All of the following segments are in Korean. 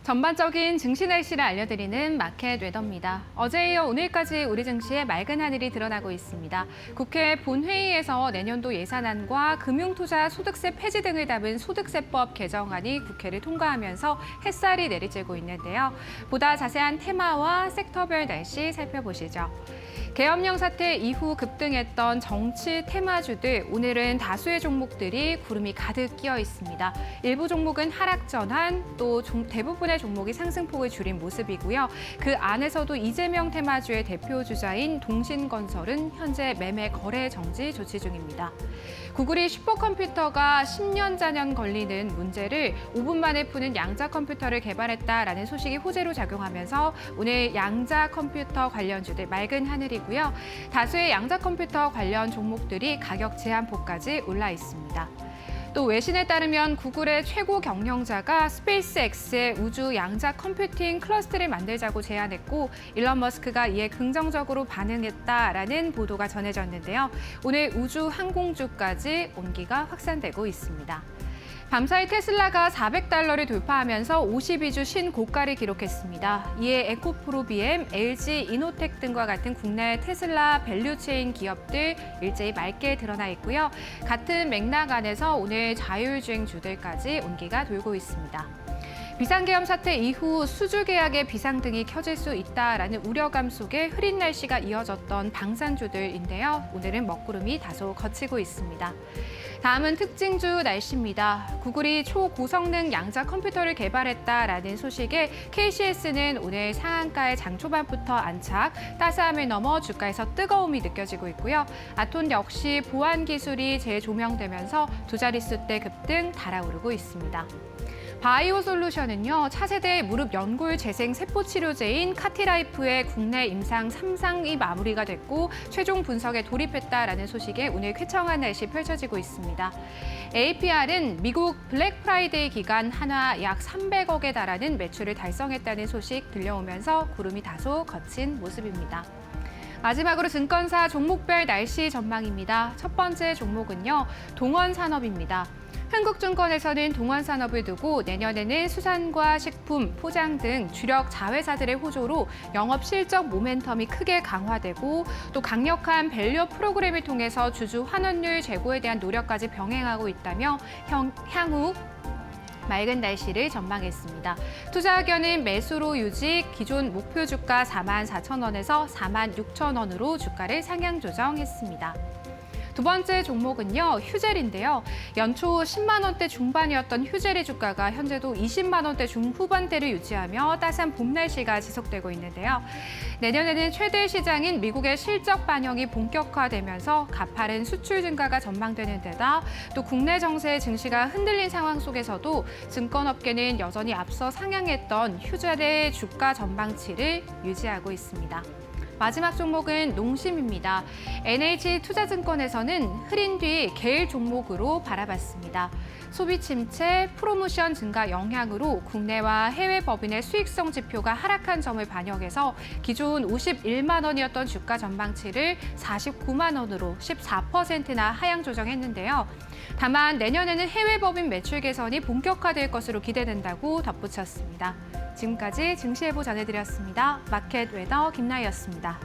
전반적인 증시 날씨를 알려드리는 마켓 웨더입니다. 어제에 이어 오늘까지 우리 증시에 맑은 하늘이 드러나고 있습니다. 국회 본회의에서 내년도 예산안과 금융투자 소득세 폐지 등을 담은 소득세법 개정안이 국회를 통과하면서 햇살이 내리쬐고 있는데요. 보다 자세한 테마와 섹터별 날씨 살펴보시죠. 계엄령 사태 이후 급등했던 정치 테마주들, 오늘은 다수의 종목들이 구름이 가득 끼어 있습니다. 일부 종목은 하락 전환, 또 대부분의 종목이 상승폭을 줄인 모습이고요. 그 안에서도 이재명 테마주의 대표 주자인 동신건설은 현재 매매 거래 정지 조치 중입니다. 구글이 슈퍼컴퓨터가 10년 잔년 걸리는 문제를 5분 만에 푸는 양자 컴퓨터를 개발했다라는 소식이 호재로 작용하면서 오늘 양자 컴퓨터 관련주들 맑은 하늘이고요. 다수의 양자 컴퓨터 관련 종목들이 가격 제한폭까지 올라 있습니다. 또 외신에 따르면 구글의 최고 경영자가 스페이스X의 우주 양자 컴퓨팅 클러스터를 만들자고 제안했고 일론 머스크가 이에 긍정적으로 반응했다라는 보도가 전해졌는데요. 오늘 우주 항공주까지 온기가 확산되고 있습니다. 밤사이 테슬라가 $400를 돌파하면서 52주 신고가를 기록했습니다. 이에 에코프로비엠, LG 이노텍 등과 같은 국내 테슬라 밸류체인 기업들 일제히 맑게 드러나 있고요. 같은 맥락 안에서 오늘 자율주행주들까지 온기가 돌고 있습니다. 비상계엄 사태 이후 수주 계약의 비상등이 켜질 수 있다라는 우려감 속에 흐린 날씨가 이어졌던 방산주들인데요. 오늘은 먹구름이 다소 걷히고 있습니다. 다음은 특징주 날씨입니다. 구글이 초고성능 양자 컴퓨터를 개발했다라는 소식에 KCS는 오늘 상한가의 장 초반부터 안착, 따스함을 넘어 주가에서 뜨거움이 느껴지고 있고요. 아톤 역시 보안 기술이 재조명되면서 두 자릿수대 급등 달아오르고 있습니다. 바이오 솔루션은요, 차세대 무릎 연골 재생 세포 치료제인 카티라이프의 국내 임상 3상이 마무리가 됐고 최종 분석에 돌입했다라는 소식에 오늘 쾌청한 날씨 펼쳐지고 있습니다. APR은 미국 블랙 프라이데이 기간 한화 약 300억에 달하는 매출을 달성했다는 소식 들려오면서 구름이 다소 거친 모습입니다. 마지막으로 증권사 종목별 날씨 전망입니다. 첫 번째 종목은요, 동원산업입니다. 흥국증권에서는 동원산업을 두고 내년에는 수산과 식품, 포장 등 주력 자회사들의 호조로 영업 실적 모멘텀이 크게 강화되고 또 강력한 밸류 프로그램을 통해서 주주 환원율 제고에 대한 노력까지 병행하고 있다며 향후 맑은 날씨를 전망했습니다. 투자 의견은 매수로 유지, 기존 목표 주가 44,000원에서 46,000원으로 주가를 상향 조정했습니다. 두 번째 종목은요, 휴젤인데요. 연초 10만 원대 중반이었던 휴젤의 주가가 현재도 20만 원대 중후반대를 유지하며 따스한 봄 날씨가 지속되고 있는데요. 내년에는 최대 시장인 미국의 실적 반영이 본격화되면서 가파른 수출 증가가 전망되는 데다 또 국내 정세 증시가 흔들린 상황 속에서도 증권업계는 여전히 앞서 상향했던 휴젤의 주가 전망치를 유지하고 있습니다. 마지막 종목은 농심입니다. NH투자증권에서는 흐린 뒤 개일 종목으로 바라봤습니다. 소비 침체, 프로모션 증가 영향으로 국내와 해외 법인의 수익성 지표가 하락한 점을 반영해서 기존 51만 원이었던 주가 전망치를 49만 원으로 14%나 하향 조정했는데요. 다만 내년에는 해외 법인 매출 개선이 본격화될 것으로 기대된다고 덧붙였습니다. 지금까지 증시예보 전해드렸습니다. 마켓 웨더 김나희였습니다.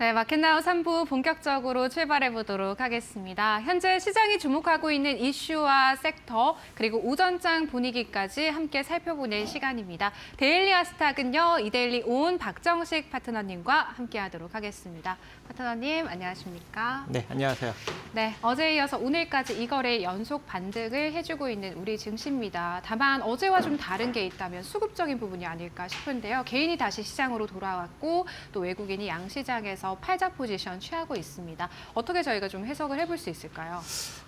네, 마켓나우 3부 본격적으로 출발해 보도록 하겠습니다. 현재 시장이 주목하고 있는 이슈와 섹터, 그리고 오전장 분위기까지 함께 살펴보는 시간입니다. 데일리 아스탁은요, 이데일리 온 박정식 파트너님과 함께하도록 하겠습니다. 파트너님, 안녕하십니까? 네, 안녕하세요. 네, 어제에 이어서 오늘까지 이 거래 연속 반등을 해주고 있는 우리 증시입니다. 다만 어제와 좀 다른 게 있다면 수급적인 부분이 아닐까 싶은데요. 개인이 다시 시장으로 돌아왔고 또 외국인이 양시장에서 팔자 포지션 취하고 있습니다. 어떻게 저희가 좀 해석을 해볼 수 있을까요?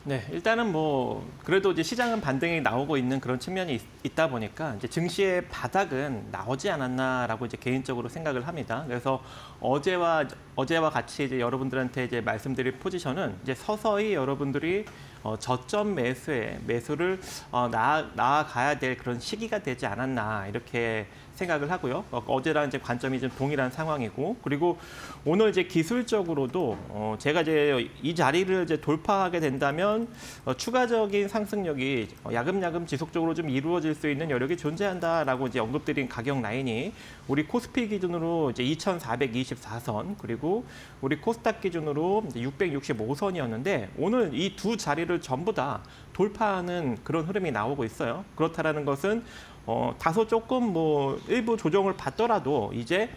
네, 일단은 뭐 그래도 이제 시장은 반등이 나오고 있는 그런 측면이 있다 보니까 이제 증시의 바닥은 나오지 않았나라고 이제 개인적으로 생각을 합니다. 그래서 어제와 같이 이제 여러분들한테 이제 말씀드릴 포지션은 이제 서서히 여러분들이 저점 매수를 나아가야 될 그런 시기가 되지 않았나 이렇게 생각을 하고요. 어제랑 이제 관점이 좀 동일한 상황이고, 그리고 오늘 이제 기술적으로도 제가 이제 이 자리를 이제 돌파하게 된다면 추가적인 상승력이 야금야금 지속적으로 좀 이루어질 수 있는 여력이 존재한다라고 이제 언급드린 가격 라인이 우리 코스피 기준으로 이제 2,424선, 그리고 우리 코스닥 기준으로 665선이었는데 오늘 이 두 자리를 전부 다 돌파하는 그런 흐름이 나오고 있어요. 그렇다라는 것은 다소 조금 뭐 일부 조정을 받더라도 이제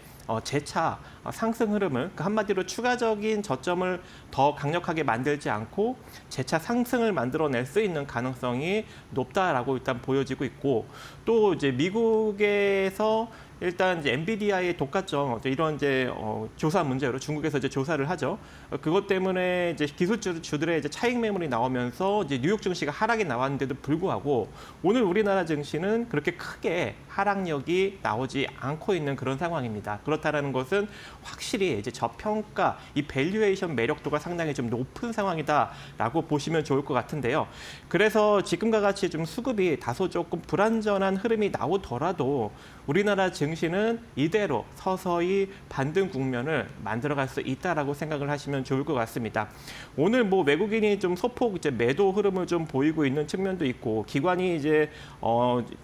재차 상승 흐름을, 그러니까 한마디로 추가적인 저점을 더 강력하게 만들지 않고 재차 상승을 만들어낼 수 있는 가능성이 높다라고 일단 보여지고 있고, 또 이제 미국에서 일단 이제 엔비디아의 독과점 이런 이제 조사 문제로 중국에서 이제 조사를 하죠. 그것 때문에 이제 기술주들의 이제 차익 매물이 나오면서 이제 뉴욕 증시가 하락이 나왔는데도 불구하고 오늘 우리나라 증시는 그렇게 크게 하락력이 나오지 않고 있는 그런 상황입니다. 그렇다라는 것은 확실히 이제 저평가, 이 밸류에이션 매력도가 상당히 좀 높은 상황이다라고 보시면 좋을 것 같은데요. 그래서 지금과 같이 좀 수급이 다소 조금 불안전한 흐름이 나오더라도 우리나라 증시는 이대로 서서히 반등 국면을 만들어갈 수 있다라고 생각을 하시면 좋을 것 같습니다. 오늘 뭐 외국인이 좀 소폭 이제 매도 흐름을 좀 보이고 있는 측면도 있고, 기관이 이제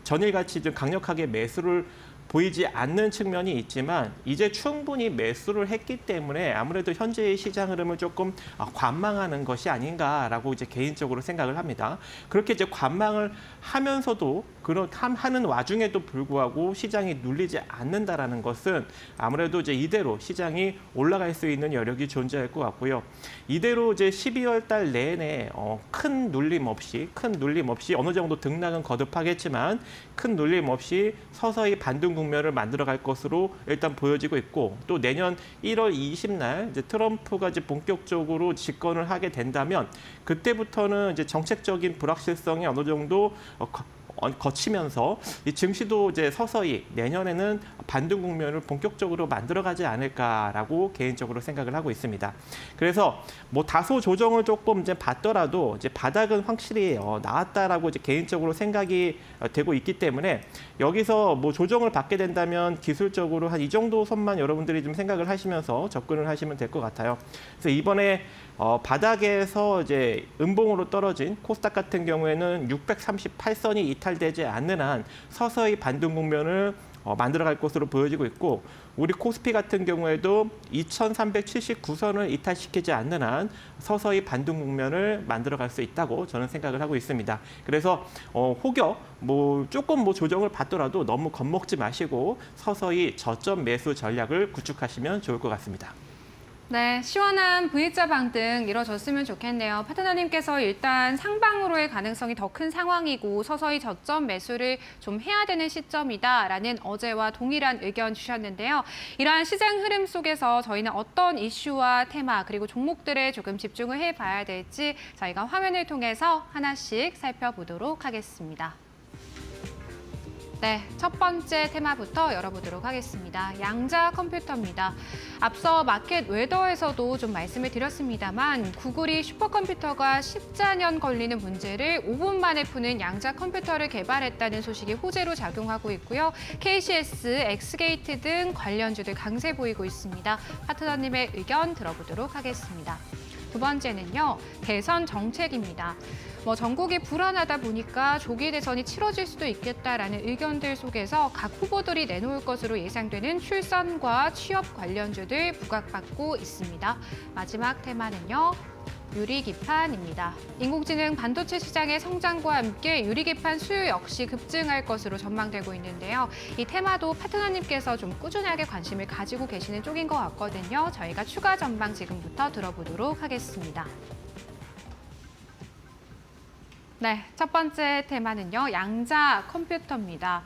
전일같이 좀 강력하게 매수를 보이지 않는 측면이 있지만 이제 충분히 매수를 했기 때문에 아무래도 현재의 시장 흐름을 조금 관망하는 것이 아닌가라고 이제 개인적으로 생각을 합니다. 그렇게 이제 관망을 하면서도 하는 와중에도 불구하고 시장이 눌리지 않는다라는 것은 아무래도 이제 이대로 시장이 올라갈 수 있는 여력이 존재할 것 같고요. 이대로 이제 12월 달 내내 큰 눌림 없이 어느 정도 등락은 거듭하겠지만 큰 눌림 없이 서서히 반등 국면을 만들어갈 것으로 일단 보여지고 있고, 또 내년 1월 20날 이제 트럼프가 이제 본격적으로 집권을 하게 된다면 그때부터는 이제 정책적인 불확실성이 어느 정도 거치면서 이 증시도 이제 서서히 내년에는 반등 국면을 본격적으로 만들어가지 않을까라고 개인적으로 생각을 하고 있습니다. 그래서 뭐 다소 조정을 조금 이제 받더라도 이제 바닥은 확실히 나왔다라고 이제 개인적으로 생각이 되고 있기 때문에 여기서 뭐 조정을 받게 된다면 기술적으로 한 이 정도 선만 여러분들이 좀 생각을 하시면서 접근을 하시면 될 것 같아요. 그래서 이번에 바닥에서 이제 음봉으로 떨어진 코스닥 같은 경우에는 638선이 이탈되지 않는 한 서서히 반등 국면을 만들어갈 것으로 보여지고 있고, 우리 코스피 같은 경우에도 2379선을 이탈시키지 않는 한 서서히 반등 국면을 만들어갈 수 있다고 저는 생각을 하고 있습니다. 그래서 혹여 뭐 조금 뭐 조정을 받더라도 너무 겁먹지 마시고 서서히 저점 매수 전략을 구축하시면 좋을 것 같습니다. 네, 시원한 V자 반등 이뤄졌으면 좋겠네요. 파트너님께서 일단 상방으로의 가능성이 더 큰 상황이고 서서히 저점 매수를 좀 해야 되는 시점이다라는 어제와 동일한 의견 주셨는데요. 이러한 시장 흐름 속에서 저희는 어떤 이슈와 테마 그리고 종목들에 조금 집중을 해봐야 될지 저희가 화면을 통해서 하나씩 살펴보도록 하겠습니다. 네, 첫 번째 테마부터 열어보도록 하겠습니다. 양자 컴퓨터입니다. 앞서 마켓 웨더에서도 좀 말씀을 드렸습니다만 구글이 슈퍼컴퓨터가 14년 걸리는 문제를 5분 만에 푸는 양자 컴퓨터를 개발했다는 소식이 호재로 작용하고 있고요. KCS, 엑스게이트 등 관련주들 강세 보이고 있습니다. 파트너님의 의견 들어보도록 하겠습니다. 두 번째는요, 대선 정책입니다. 전국이 불안하다 보니까 조기 대선이 치러질 수도 있겠다라는 의견들 속에서 각 후보들이 내놓을 것으로 예상되는 출산과 취업 관련주들 부각받고 있습니다. 마지막 테마는요. 유리기판입니다. 인공지능 반도체 시장의 성장과 함께 유리기판 수요 역시 급증할 것으로 전망되고 있는데요. 이 테마도 파트너님께서 좀 꾸준하게 관심을 가지고 계시는 쪽인 것 같거든요. 저희가 추가 전망 지금부터 들어보도록 하겠습니다. 네, 첫 번째 테마는요. 양자 컴퓨터입니다.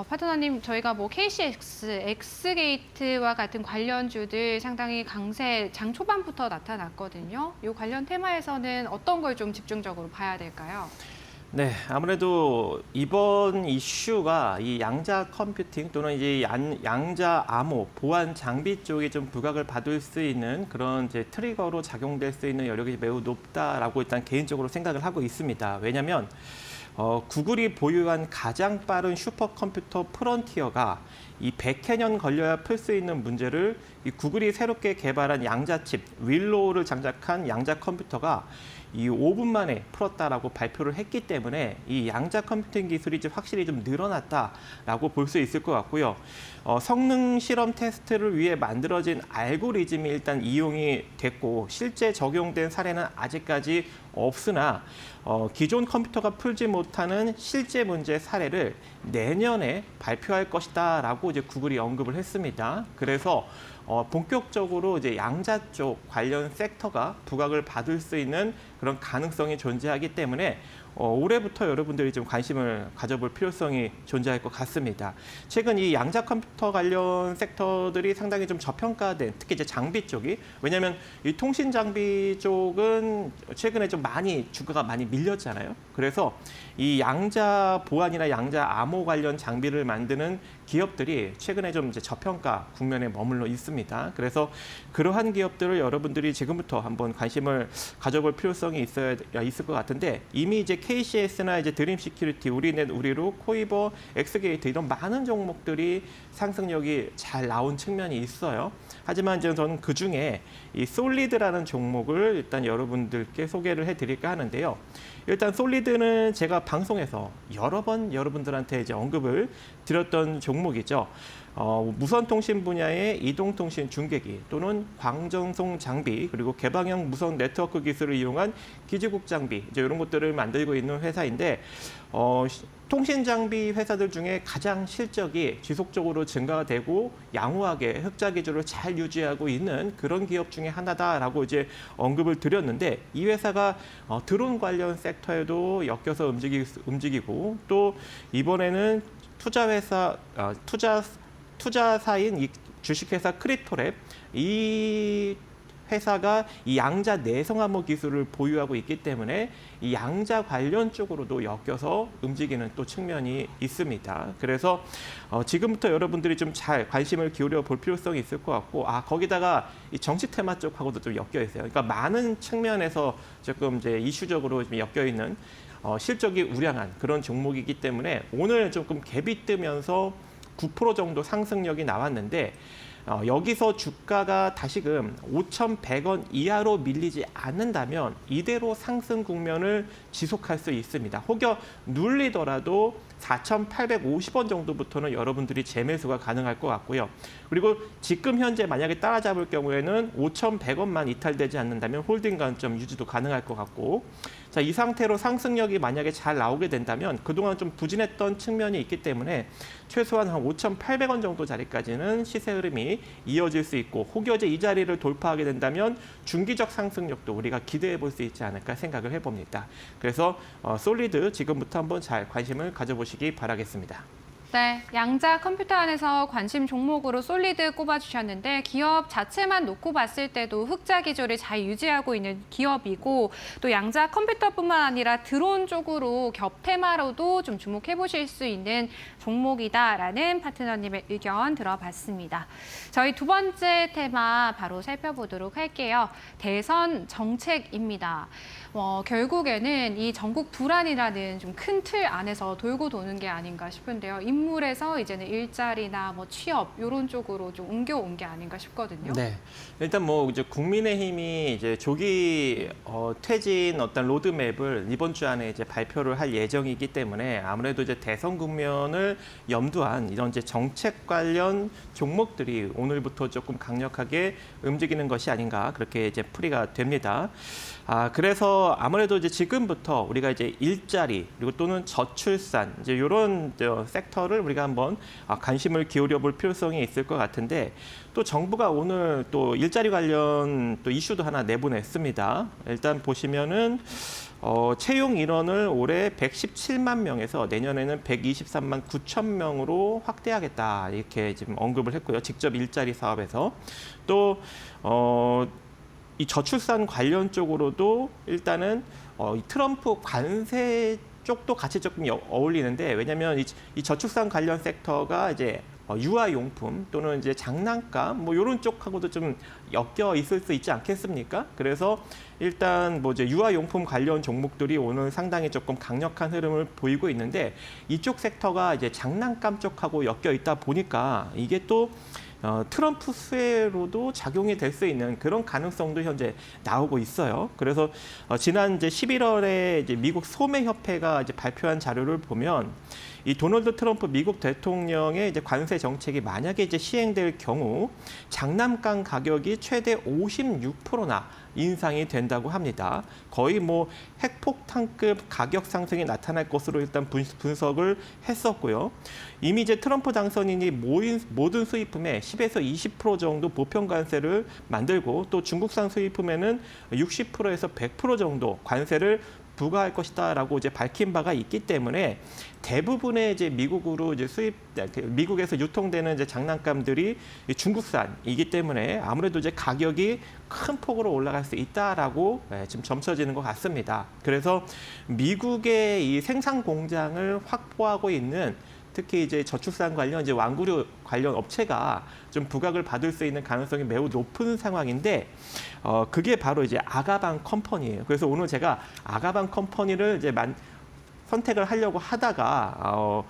파트너님, 저희가 KCX, 엑스게이트와 같은 관련주들 상당히 강세 장 초반부터 나타났거든요. 이 관련 테마에서는 어떤 걸 좀 집중적으로 봐야 될까요? 네, 아무래도 이번 이슈가 이 양자 컴퓨팅 또는 이제 양자 암호 보안 장비 쪽이 좀 부각을 받을 수 있는 그런 이제 트리거로 작용될 수 있는 여력이 매우 높다라고 일단 개인적으로 생각을 하고 있습니다. 왜냐하면 구글이 보유한 가장 빠른 슈퍼컴퓨터 프론티어가 이 100여 걸려야 풀 수 있는 문제를 이 구글이 새롭게 개발한 양자칩 윌로우를 장착한 양자 컴퓨터가 이 5분 만에 풀었다라고 발표를 했기 때문에 이 양자 컴퓨팅 기술이 확실히 좀 늘어났다라고 볼 수 있을 것 같고요. 성능 실험 테스트를 위해 만들어진 알고리즘이 일단 이용이 됐고 실제 적용된 사례는 아직까지 없으나 기존 컴퓨터가 풀지 못하는 실제 문제 사례를 내년에 발표할 것이다라고 이제 구글이 언급을 했습니다. 그래서 본격적으로 이제 양자 쪽 관련 섹터가 부각을 받을 수 있는 그런 가능성이 존재하기 때문에 올해부터 여러분들이 좀 관심을 가져볼 필요성이 존재할 것 같습니다. 최근 이 양자 컴퓨터 관련 섹터들이 상당히 좀 저평가된, 특히 이제 장비 쪽이, 왜냐하면 이 통신 장비 쪽은 최근에 좀 주가가 많이 밀렸잖아요. 그래서 이 양자 보안이나 양자 암호 관련 장비를 만드는 기업들이 최근에 좀 이제 저평가 국면에 머물러 있습니다. 그래서 그러한 기업들을 여러분들이 지금부터 한번 관심을 가져볼 필요성이 있을 것 같은데, 이미 이제 KCS나 이제 드림 시큐리티, 우리넷, 우리로, 코이버, 엑스게이트 이런 많은 종목들이 상승력이 잘 나온 측면이 있어요. 하지만 이제 저는 그 중에 이 솔리드라는 종목을 일단 여러분들께 소개를 해드릴까 하는데요. 일단 솔리드는 제가 방송에서 여러 번 여러분들한테 이제 언급을 드렸던 종목이죠. 무선통신 분야의 이동통신 중계기 또는 광전송 장비, 그리고 개방형 무선 네트워크 기술을 이용한 기지국 장비, 이제 이런 것들을 만들고 있는 회사인데, 통신 장비 회사들 중에 가장 실적이 지속적으로 증가가 되고 양호하게 흑자 기조를 잘 유지하고 있는 그런 기업 중에 하나다라고 이제 언급을 드렸는데, 이 회사가 드론 관련 섹터에도 엮여서 움직이고, 또 이번에는 투자사인 이 주식회사 크립토랩, 이 회사가 이 양자 내성암호 기술을 보유하고 있기 때문에 이 양자 관련 쪽으로도 엮여서 움직이는 또 측면이 있습니다. 그래서 지금부터 여러분들이 좀 잘 관심을 기울여 볼 필요성이 있을 것 같고, 거기다가 이 정치 테마 쪽하고도 좀 엮여 있어요. 그러니까 많은 측면에서 조금 이제 이슈적으로 좀 엮여 있는 실적이 우량한 그런 종목이기 때문에 오늘 조금 갭이 뜨면서 9% 정도 상승력이 나왔는데, 여기서 주가가 다시금 5,100원 이하로 밀리지 않는다면 이대로 상승 국면을 지속할 수 있습니다. 혹여 눌리더라도 4,850원 정도부터는 여러분들이 재매수가 가능할 것 같고요. 그리고 지금 현재 만약에 따라잡을 경우에는 5,100원만 이탈되지 않는다면 홀딩 관점 유지도 가능할 것 같고, 자, 이 상태로 상승력이 만약에 잘 나오게 된다면 그동안 좀 부진했던 측면이 있기 때문에 최소한 한 5,800원 정도 자리까지는 시세 흐름이 이어질 수 있고, 혹여 이 자리를 돌파하게 된다면 중기적 상승력도 우리가 기대해 볼 수 있지 않을까 생각을 해봅니다. 그래서 솔리드 지금부터 한번 잘 관심을 가져보시기 바라겠습니다. 네, 양자 컴퓨터 안에서 관심 종목으로 솔리드 꼽아주셨는데, 기업 자체만 놓고 봤을 때도 흑자 기조를 잘 유지하고 있는 기업이고, 또 양자 컴퓨터뿐만 아니라 드론 쪽으로 겹 테마로도 좀 주목해 보실 수 있는 종목이다라는 파트너님의 의견 들어봤습니다. 저희 두 번째 테마 바로 살펴보도록 할게요. 대선 정책입니다. 결국에는 이 전국 불안이라는 좀 큰 틀 안에서 돌고 도는 게 아닌가 싶은데요. 인물에서 이제는 일자리나 뭐 취업 이런 쪽으로 좀 옮겨온 게 아닌가 싶거든요. 네. 일단 뭐 이제 국민의힘이 이제 조기 퇴진 어떤 로드맵을 이번 주 안에 이제 발표를 할 예정이기 때문에 아무래도 이제 대선 국면을 염두한 이런 이제 정책 관련 종목들이 오늘부터 조금 강력하게 움직이는 것이 아닌가 그렇게 이제 풀이가 됩니다. 그래서 아무래도 이제 지금부터 우리가 이제 일자리 그리고 또는 저출산 이제 이런 섹터를 우리가 한번 관심을 기울여 볼 필요성이 있을 것 같은데 또 정부가 오늘 또 일자리 관련 또 이슈도 하나 내보냈습니다. 일단 보시면은 채용 인원을 올해 117만 명에서 내년에는 123만 9천 명으로 확대하겠다 이렇게 지금 언급을 했고요. 직접 일자리 사업에서 또 이 저출산 관련 쪽으로도 일단은 이 트럼프 관세 쪽도 같이 조금 어울리는데 왜냐하면 이 저출산 관련 섹터가 이제 유아용품 또는 이제 장난감 뭐 이런 쪽하고도 좀 엮여 있을 수 있지 않겠습니까? 그래서 일단 뭐 이제 유아용품 관련 종목들이 오늘 상당히 조금 강력한 흐름을 보이고 있는데 이쪽 섹터가 이제 장난감 쪽하고 엮여 있다 보니까 이게 또 트럼프 수혜로도 작용이 될 수 있는 그런 가능성도 현재 나오고 있어요. 그래서 지난 이제 11월에 이제 미국 소매협회가 이제 발표한 자료를 보면 이 도널드 트럼프 미국 대통령의 이제 관세 정책이 만약에 이제 시행될 경우 장난감 가격이 최대 56%나 인상이 된다고 합니다. 거의 뭐 핵폭탄급 가격 상승이 나타날 것으로 일단 분석을 했었고요. 이미 이제 트럼프 당선인이 모든 수입품에 10에서 20% 정도 보편 관세를 만들고 또 중국산 수입품에는 60%에서 100% 정도 관세를 부과할 것이다라고 이제 밝힌 바가 있기 때문에 대부분의 이제 미국으로 이제 미국에서 유통되는 이제 장난감들이 중국산이기 때문에 아무래도 이제 가격이 큰 폭으로 올라갈 수 있다라고 지금 점쳐지는 것 같습니다. 그래서 미국의 이 생산 공장을 확보하고 있는 특히 이제 저출산 관련 이제 완구류 관련 업체가 좀 부각을 받을 수 있는 가능성이 매우 높은 상황인데 그게 바로 이제 아가방 컴퍼니예요. 그래서 오늘 제가 아가방 컴퍼니를 이제 선택을 하려고 하다가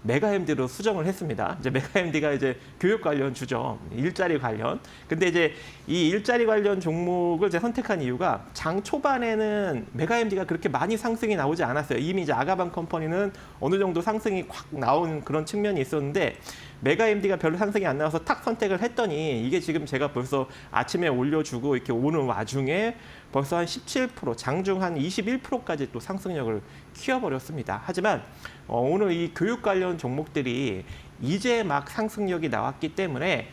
메가MD로 수정을 했습니다. 이제 메가MD가 이제 교육 관련 주죠. 일자리 관련. 근데 이제 이 일자리 관련 종목을 제가 선택한 이유가 장 초반에는 메가MD가 그렇게 많이 상승이 나오지 않았어요. 이미 이제 아가방 컴퍼니는 어느 정도 상승이 확 나온 그런 측면이 있었는데 메가MD가 별로 상승이 안 나와서 탁 선택을 했더니 이게 지금 제가 벌써 아침에 올려주고 이렇게 오는 와중에 벌써 한 17%, 장중 한 21%까지 또 상승력을 키워버렸습니다. 하지만 오늘 이 교육 관련 종목들이 이제 막 상승력이 나왔기 때문에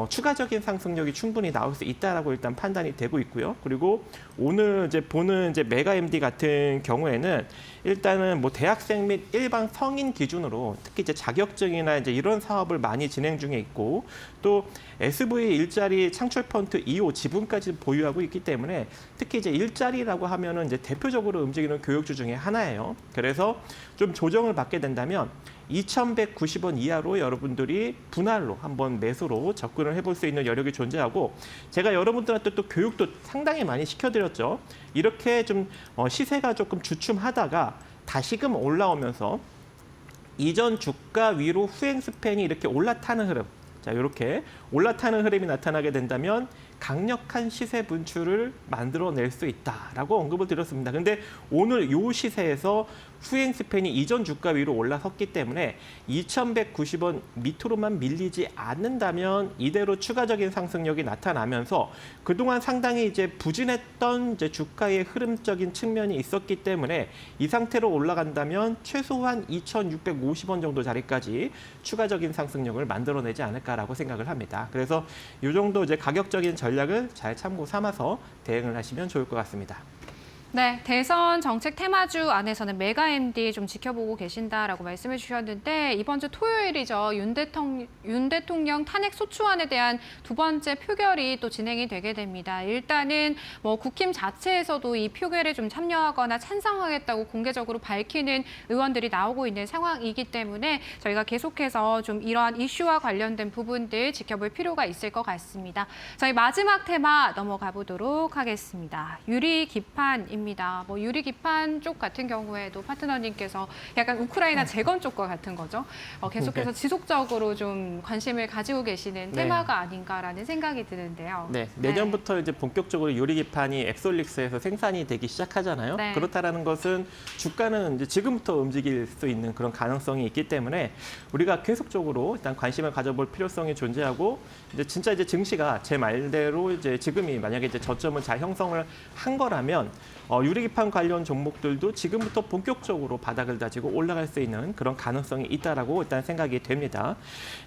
추가적인 상승력이 충분히 나올 수 있다라고 일단 판단이 되고 있고요. 그리고 오늘 이제 보는 이제 메가MD 같은 경우에는 일단은 뭐 대학생 및 일반 성인 기준으로 특히 이제 자격증이나 이제 이런 사업을 많이 진행 중에 있고 또 SV 일자리 창출 펀드 2호 지분까지 보유하고 있기 때문에 특히 이제 일자리라고 하면은 이제 대표적으로 움직이는 교육주 중에 하나예요. 그래서 좀 조정을 받게 된다면 2,190원 이하로 여러분들이 분할로 한번 매수로 접근을 해볼 수 있는 여력이 존재하고 제가 여러분들한테 또 교육도 상당히 많이 시켜드렸죠. 이렇게 좀 시세가 조금 주춤하다가 다시금 올라오면서 이전 주가 위로 후행 스팬이 이렇게 올라타는 흐름 자, 이렇게 올라타는 흐름이 나타나게 된다면 강력한 시세 분출을 만들어낼 수 있다라고 언급을 드렸습니다. 근데 오늘 이 시세에서 후행 스팬이 이전 주가 위로 올라섰기 때문에 2,190원 밑으로만 밀리지 않는다면 이대로 추가적인 상승력이 나타나면서 그동안 상당히 이제 부진했던 이제 주가의 흐름적인 측면이 있었기 때문에 이 상태로 올라간다면 최소한 2,650원 정도 자리까지 추가적인 상승력을 만들어내지 않을까라고 생각을 합니다. 그래서 이 정도 이제 가격적인 전략을 잘 참고 삼아서 대응을 하시면 좋을 것 같습니다. 네, 대선 정책 테마주 안에서는 메가MD 좀 지켜보고 계신다라고 말씀해 주셨는데 이번 주 토요일이죠. 윤 대통령 탄핵 소추안에 대한 두 번째 표결이 또 진행이 되게 됩니다. 일단은 뭐 국힘 자체에서도 이 표결에 좀 참여하거나 찬성하겠다고 공개적으로 밝히는 의원들이 나오고 있는 상황이기 때문에 저희가 계속해서 좀 이러한 이슈와 관련된 부분들 지켜볼 필요가 있을 것 같습니다. 저희 마지막 테마 넘어가 보도록 하겠습니다. 유리 기판입니다. 됩니다. 뭐 유리기판 쪽 같은 경우에도 파트너님께서 약간 우크라이나 재건 쪽과 같은 거죠. 계속해서 지속적으로 좀 관심을 가지고 계시는 네. 테마가 아닌가라는 생각이 드는데요. 네, 내년부터 이제 본격적으로 유리기판이 앱솔릭스에서 생산이 되기 시작하잖아요. 네. 그렇다라는 것은 주가는 이제 지금부터 움직일 수 있는 그런 가능성이 있기 때문에 우리가 계속적으로 일단 관심을 가져볼 필요성이 존재하고 이제 진짜 이제 증시가 제 말대로 이제 지금이 만약에 이제 저점을 잘 형성을 한 거라면 유리기판 관련 종목들도 지금부터 본격적으로 바닥을 다지고 올라갈 수 있는 그런 가능성이 있다라고 일단 생각이 됩니다.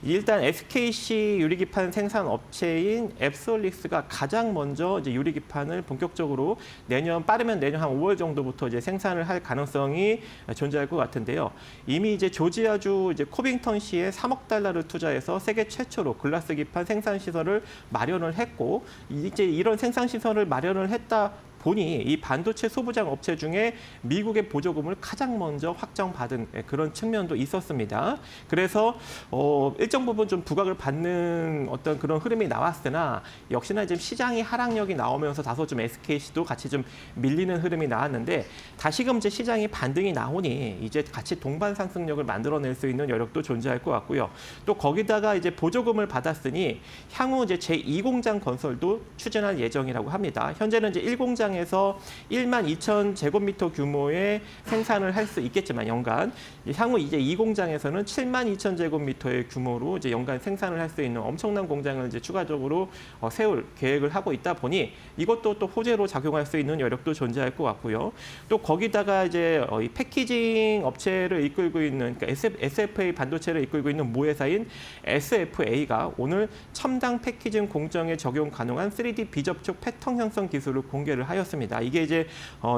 일단 SKC 유리기판 생산 업체인 앱솔릭스가 가장 먼저 이제 유리기판을 본격적으로 빠르면 내년 한 5월 정도부터 이제 생산을 할 가능성이 존재할 것 같은데요. 이미 이제 조지아주 이제 코빙턴시에 3억 달러를 투자해서 세계 최초로 글라스 기판 생산 시설을 마련을 했고 이제 이런 생산 시설을 마련을 했다 보니 이 반도체 소부장 업체 중에 미국의 보조금을 가장 먼저 확정받은 그런 측면도 있었습니다. 그래서 일정 부분 좀 부각을 받는 어떤 그런 흐름이 나왔으나 역시나 지금 시장이 하락력이 나오면서 다소 좀 SKC도 같이 좀 밀리는 흐름이 나왔는데 다시금 이제 시장이 반등이 나오니 이제 같이 동반 상승력을 만들어낼 수 있는 여력도 존재할 것 같고요. 또 거기다가 이제 보조금을 받았으니 향후 이제 제2공장 건설도 추진할 예정이라고 합니다. 현재는 이제 1공장 에서 1만 2천 제곱미터 규모의 생산을 할 수 있겠지만 연간 향후 이제 이 공장에서는 7만 2천 제곱미터의 규모로 이제 연간 생산을 할 수 있는 엄청난 공장을 이제 추가적으로 세울 계획을 하고 있다 보니 이것도 또 호재로 작용할 수 있는 여력도 존재할 것 같고요. 또 거기다가 이제 이 패키징 업체를 이끌고 있는 그러니까 SFA 반도체를 이끌고 있는 모회사인 SFA가 오늘 첨단 패키징 공정에 적용 가능한 3D 비접촉 패턴 형성 기술을 공개를 하였습니다. 이게 이제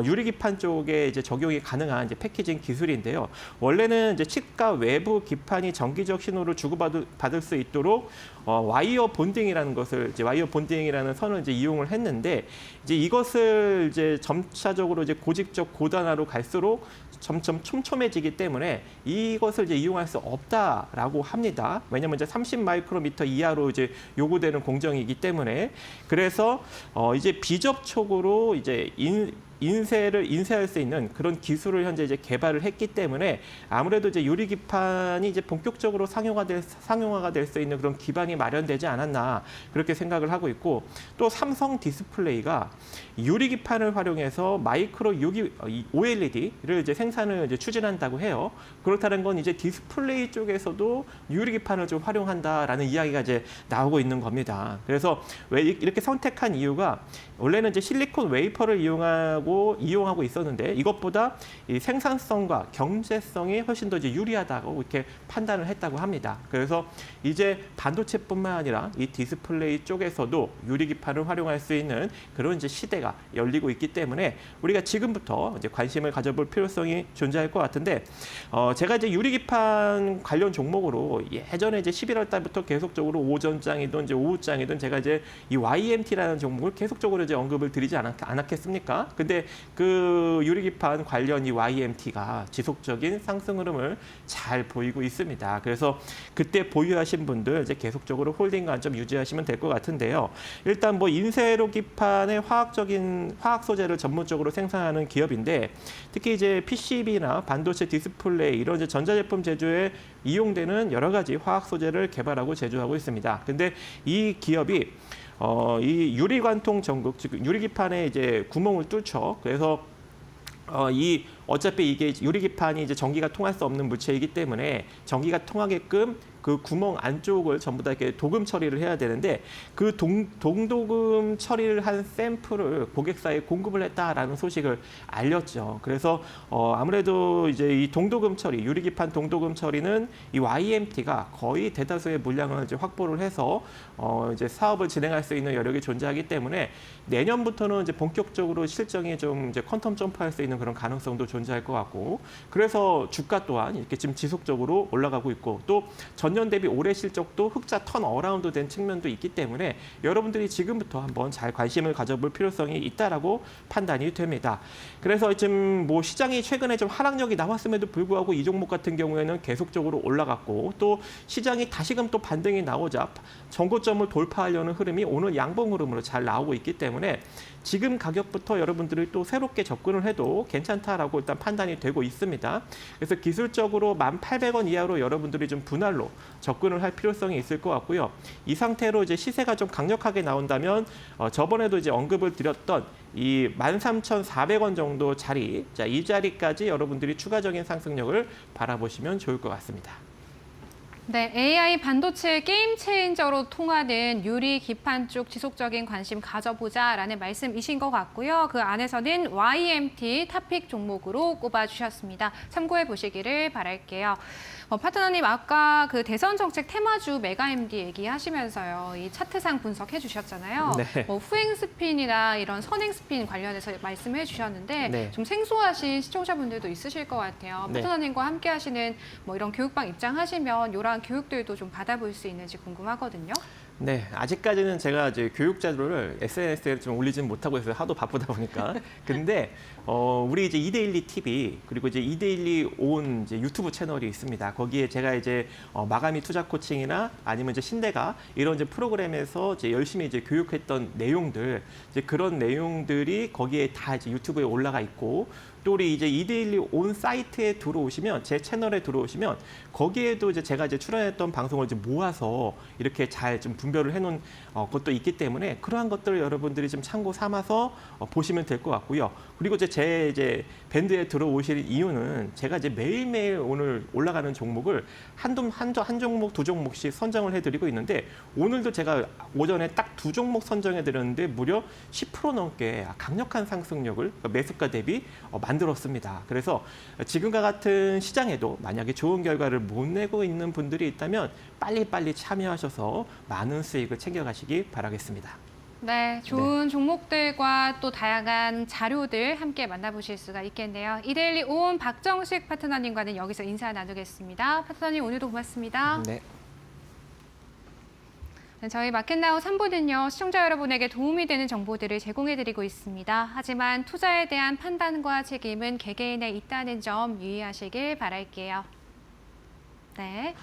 유리기판 쪽에 이제 적용이 가능한 이제 패키징 기술인데요. 원래는 이제 칩과 외부 기판이 정기적 신호를 주고받을 수 있도록 와이어 본딩이라는 것을 이제 와이어 본딩이라는 선을 이제 이용을 했는데 이제 이것을 이제 점차적으로 이제 고집적 고단화로 갈수록 점점 촘촘해지기 때문에 이것을 이제 이용할 수 없다라고 합니다. 왜냐하면 이제 30 마이크로미터 이하로 이제 요구되는 공정이기 때문에 그래서 이제 비접촉으로 이제 인쇄를 인쇄할 수 있는 그런 기술을 현재 이제 개발을 했기 때문에 아무래도 이제 유리기판이 이제 본격적으로 상용화가 될 수 있는 그런 기반이 마련되지 않았나 그렇게 생각을 하고 있고 또 삼성 디스플레이가 유리기판을 활용해서 마이크로 OLED를 이제 생산을 이제 추진한다고 해요. 그렇다는 건 이제 디스플레이 쪽에서도 유리기판을 좀 활용한다라는 이야기가 이제 나오고 있는 겁니다. 그래서 왜 이렇게 선택한 이유가 원래는 이제 실리콘 웨이퍼를 이용하고 있었는데 이것보다 이 생산성과 경제성이 훨씬 더 이제 유리하다고 이렇게 판단을 했다고 합니다. 그래서 이제 반도체뿐만 아니라 이 디스플레이 쪽에서도 유리기판을 활용할 수 있는 그런 이제 시대가 열리고 있기 때문에 우리가 지금부터 이제 관심을 가져볼 필요성이 존재할 것 같은데 제가 이제 유리기판 관련 종목으로 예전에 이제 11월 달부터 계속적으로 오전장이든 이제 오후장이든 제가 이제 이 YMT라는 종목을 계속적으로 이제 언급을 드리지 않았겠습니까? 근데 그 유리기판 관련 이 YMT가 지속적인 상승 흐름을 잘 보이고 있습니다. 그래서 그때 보유하신 분들 이제 계속적으로 홀딩 관점 유지하시면 될 것 같은데요. 일단 뭐 인쇄로 기판의 화학 소재를 전문적으로 생산하는 기업인데 특히 이제 PCB나 반도체 디스플레이 이런 이제 전자제품 제조에 이용되는 여러 가지 화학 소재를 개발하고 제조하고 있습니다. 근데 이 기업이 이 유리관통 전극, 즉 유리기판에 이제 구멍을 뚫죠. 그래서 어차피 이게 유리기판이 이제 전기가 통할 수 없는 물체이기 때문에 전기가 통하게끔 그 구멍 안쪽을 전부 다 이렇게 도금 처리를 해야 되는데 그 동도금 처리를 한 샘플을 고객사에 공급을 했다라는 소식을 알렸죠. 그래서 아무래도 이제 이 동도금 처리, 유리기판 동도금 처리는 이 YMT가 거의 대다수의 물량을 이제 확보를 해서 이제 사업을 진행할 수 있는 여력이 존재하기 때문에 내년부터는 이제 본격적으로 실적이 좀 이제 퀀텀 점프할 수 있는 그런 가능성도 존재할 것 같고 그래서 주가 또한 이렇게 지금 지속적으로 올라가고 있고 또 전년 대비 올해 실적도 흑자 턴 어라운드 된 측면도 있기 때문에 여러분들이 지금부터 한번 잘 관심을 가져볼 필요성이 있다라고 판단이 됩니다. 그래서 지금 뭐 시장이 최근에 좀 하락력이 나왔음에도 불구하고 이 종목 같은 경우에는 계속적으로 올라갔고 또 시장이 다시금 또 반등이 나오자 전고점을 돌파하려는 흐름이 오늘 양봉 흐름으로 잘 나오고 있기 때문에 지금 가격부터 여러분들이 또 새롭게 접근을 해도 괜찮다라고 일단 판단이 되고 있습니다. 그래서 기술적으로 1,800원 이하로 여러분들이 좀 분할로 접근을 할 필요성이 있을 것 같고요. 이 상태로 이제 시세가 좀 강력하게 나온다면 저번에도 이제 언급을 드렸던 이 13,400원 정도 자리, 자, 이 자리까지 여러분들이 추가적인 상승력을 바라보시면 좋을 것 같습니다. 네, AI 반도체 게임 체인저로 통하는 유리 기판 쪽 지속적인 관심 가져보자라는 말씀이신 것 같고요. 그 안에서는 YMT 탑픽 종목으로 꼽아주셨습니다. 참고해 보시기를 바랄게요. 파트너님 아까 그 대선 정책 테마주 메가MD 얘기하시면서요. 이 차트상 분석해 주셨잖아요. 네. 후행 스핀이나 이런 선행 스핀 관련해서 말씀해 주셨는데 네. 좀 생소하신 시청자분들도 있으실 것 같아요. 네. 파트너님과 함께 하시는 뭐 이런 교육방 입장하시면 이러한 교육들도 좀 받아볼 수 있는지 궁금하거든요. 네, 아직까지는 제가 이제 교육 자료를 SNS에 좀 올리지는 못하고 있어요. 하도 바쁘다 보니까. 근데 우리 이제 이데일리 TV 그리고 이제 이데일리 온 이제 유튜브 채널이 있습니다. 거기에 제가 이제 마가미 투자 코칭이나 아니면 이제 신대가 이런 이제 프로그램에서 이제 열심히 이제 교육했던 내용들 이제 그런 내용들이 거기에 다 이제 유튜브에 올라가 있고. 또 우리 이제 이데일리 온 사이트에 들어오시면 제 채널에 들어오시면 거기에도 이제 제가 이제 출연했던 방송을 이제 모아서 이렇게 잘 좀 분별을 해놓은 것도 있기 때문에 그러한 것들을 여러분들이 좀 참고 삼아서 보시면 될 것 같고요. 그리고 이제 제 밴드에 들어오실 이유는 제가 이제 매일매일 오늘 올라가는 종목을 한 종목, 두 종목씩 선정을 해드리고 있는데 오늘도 제가 오전에 딱 두 종목 선정해드렸는데 무려 10% 넘게 강력한 상승력을 매수가 대비 만들었습니다. 그래서 지금과 같은 시장에도 만약에 좋은 결과를 못 내고 있는 분들이 있다면 빨리빨리 참여하셔서 많은 수익을 챙겨가시기 바라겠습니다. 네, 좋은 종목들과 또 다양한 자료들 함께 만나보실 수가 있겠네요. 이데일리 온 박정식 파트너님과는 여기서 인사 나누겠습니다. 파트너님 오늘도 고맙습니다. 네. 네, 저희 마켓나우 3부는요. 시청자 여러분에게 도움이 되는 정보들을 제공해드리고 있습니다. 하지만 투자에 대한 판단과 책임은 개개인에 있다는 점 유의하시길 바랄게요. 네.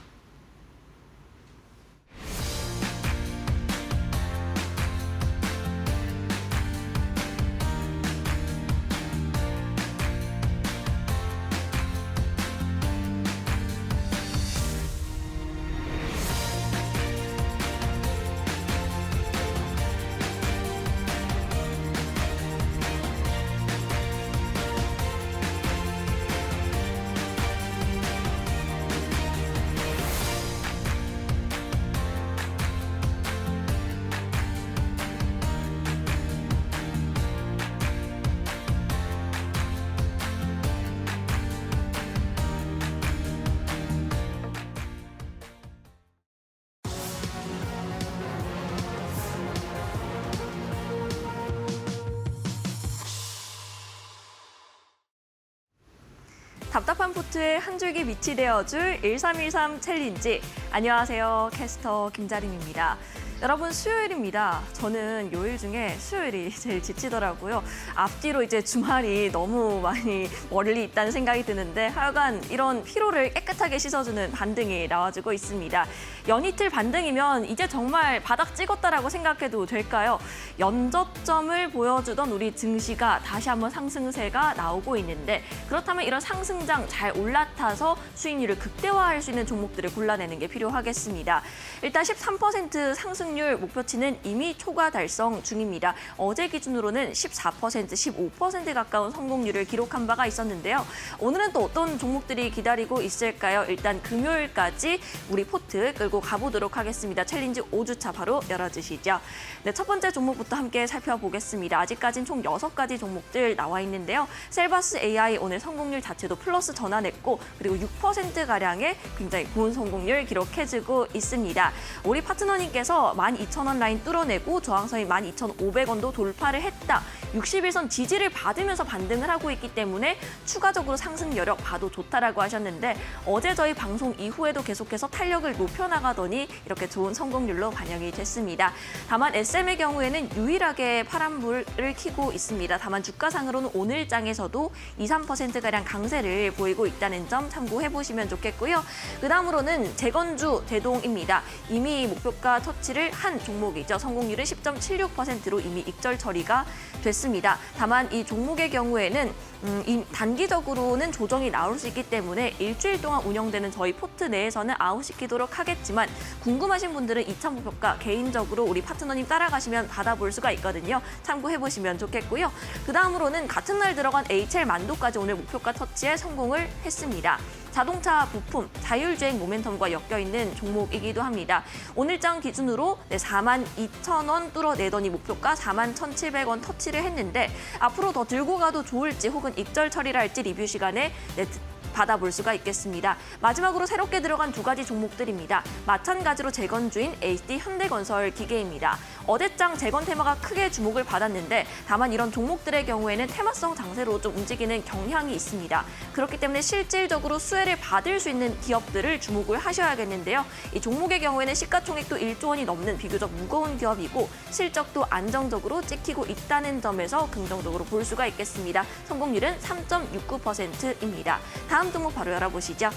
답답한 포트에 한 줄기 빛이 되어줄 1313 챌린지. 안녕하세요. 캐스터 김자림입니다. 여러분 수요일입니다. 저는 요일 중에 수요일이 제일 지치더라고요. 앞뒤로 이제 주말이 너무 많이 멀리 있다는 생각이 드는데 하여간 이런 피로를 깨끗하게 씻어주는 반등이 나와주고 있습니다. 연이틀 반등이면 이제 정말 바닥 찍었다라고 생각해도 될까요? 연저점을 보여주던 우리 증시가 다시 한번 상승세가 나오고 있는데 그렇다면 이런 상승장 잘 올라타서 수익률을 극대화할 수 있는 종목들을 골라내는 게 필요하겠습니다. 일단 13% 상승률 목표치는 이미 초과 달성 중입니다. 어제 기준으로는 14%, 15% 가까운 성공률을 기록한 바가 있었는데요. 오늘은 또 어떤 종목들이 기다리고 있을까요? 일단 금요일까지 우리 포트 끌고 가보도록 하겠습니다. 챌린지 5주차 바로 열어주시죠. 네, 첫 번째 종목부터 함께 살펴보겠습니다. 아직까지는 총 6가지 종목들 나와 있는데요. 셀바스 AI 오늘 성공률 자체도 플러스 전환했고 그리고 6%가량의 굉장히 고운 성공률 기록해주고 있습니다. 우리 파트너님께서 12,000원 라인 뚫어내고 저항선이 12,500원도 돌파를 했다. 60일선 지지를 받으면서 반등을 하고 있기 때문에 추가적으로 상승 여력 봐도 좋다라고 하셨는데 어제 저희 방송 이후에도 계속해서 탄력을 높여나가더니 이렇게 좋은 성공률로 반영이 됐습니다. 다만 SM의 경우에는 유일하게 파란불을 켜고 있습니다. 다만 주가상으로는 오늘 장에서도 2, 3%가량 강세를 보이고 있다는 점 참고해보시면 좋겠고요. 그 다음으로는 재건주 대동입니다. 이미 목표가 터치를 처리를 한 종목이죠. 성공률은 10.76%로 이미 익절 처리가 됐습니다. 다만 이 종목의 경우에는 단기적으로는 조정이 나올 수 있기 때문에 일주일 동안 운영되는 저희 포트 내에서는 아웃시키도록 하겠지만 궁금하신 분들은 2차 목표가 개인적으로 우리 파트너님 따라가시면 받아볼 수가 있거든요. 참고해보시면 좋겠고요. 그 다음으로는 같은 날 들어간 HL 만도까지 오늘 목표가 터치에 성공을 했습니다. 자동차 부품, 자율주행 모멘텀과 엮여있는 종목이기도 합니다. 오늘장 기준으로 42,000원 뚫어내더니 목표가 41,700원 터치를 했는데 앞으로 더 들고 가도 좋을지 혹은 익절 처리를 할지 리뷰 시간에 받아볼 수가 있겠습니다. 마지막으로 새롭게 들어간 두 가지 종목들입니다. 마찬가지로 재건주인 HD 현대건설 기계입니다. 어제장 재건 테마가 크게 주목을 받았는데 다만 이런 종목들의 경우에는 테마성 장세로 좀 움직이는 경향이 있습니다. 그렇기 때문에 실질적으로 수혜를 받을 수 있는 기업들을 주목을 하셔야겠는데요. 이 종목의 경우에는 시가총액도 1조 원이 넘는 비교적 무거운 기업이고 실적도 안정적으로 찍히고 있다는 점에서 긍정적으로 볼 수가 있겠습니다. 성공률은 3.69%입니다. 다음 종목 바로 열어보시죠.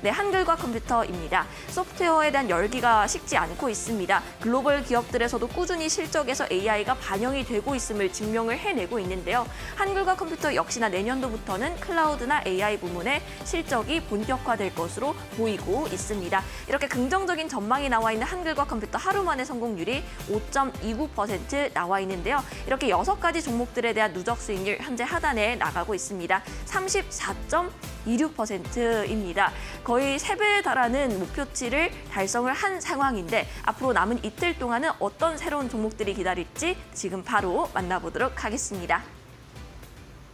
네, 한글과 컴퓨터입니다. 소프트웨어에 대한 열기가 식지 않고 있습니다. 글로벌 기업들에서도 꾸준히 실적에서 AI가 반영이 되고 있음을 증명을 해내고 있는데요. 한글과 컴퓨터 역시나 내년도부터는 클라우드나 AI 부문의 실적이 본격화될 것으로 보이고 있습니다. 이렇게 긍정적인 전망이 나와 있는 한글과 컴퓨터 하루 만에 성공률이 5.29% 나와 있는데요. 이렇게 6가지 종목들에 대한 누적 수익률 현재 하단에 나가고 있습니다. 34.26%입니다. 거의 3배에 달하는 목표치를 달성을 한 상황인데 앞으로 남은 이틀 동안은 어떤 새로운 종목들이 기다릴지 지금 바로 만나보도록 하겠습니다.